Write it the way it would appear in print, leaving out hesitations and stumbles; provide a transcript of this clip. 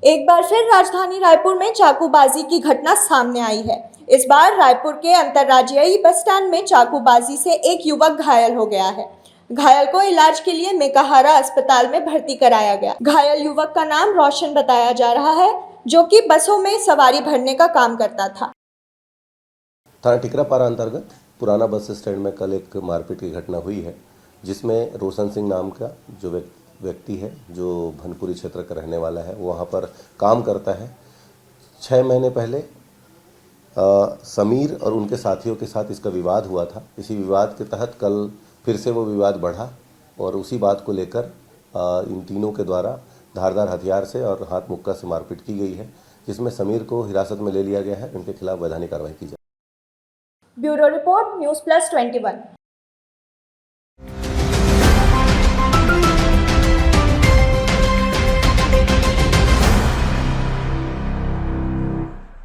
एक बार फिर राजधानी रायपुर में चाकूबाजी की घटना सामने आई है। इस बार रायपुर के अंतर्राज्यीय बस स्टैंड में चाकूबाजी से एक युवक घायल हो गया है। घायल को इलाज के लिए मेकाहारा अस्पताल में भर्ती कराया गया। घायल युवक का नाम रोशन बताया जा रहा है, जो कि बसों में सवारी भरने का काम करता था। थाना टिकरापारा अंतर्गत पुराना बस स्टैंड में कल एक मारपीट की घटना हुई है, जिसमें रोशन सिंह नाम का जो व्यक्ति है, जो भनपुरी क्षेत्र का रहने वाला है, वहाँ पर काम करता है। 6 महीने पहले समीर और उनके साथियों के साथ इसका विवाद हुआ था। इसी विवाद के तहत कल फिर से वो विवाद बढ़ा और उसी बात को लेकर इन तीनों के द्वारा धारदार हथियार से और हाथ मुक्का से मारपीट की गई है, जिसमें समीर को हिरासत में ले लिया गया है। इनके खिलाफ वैधानिक कार्रवाई की जाए। Bureau report, news plus 21।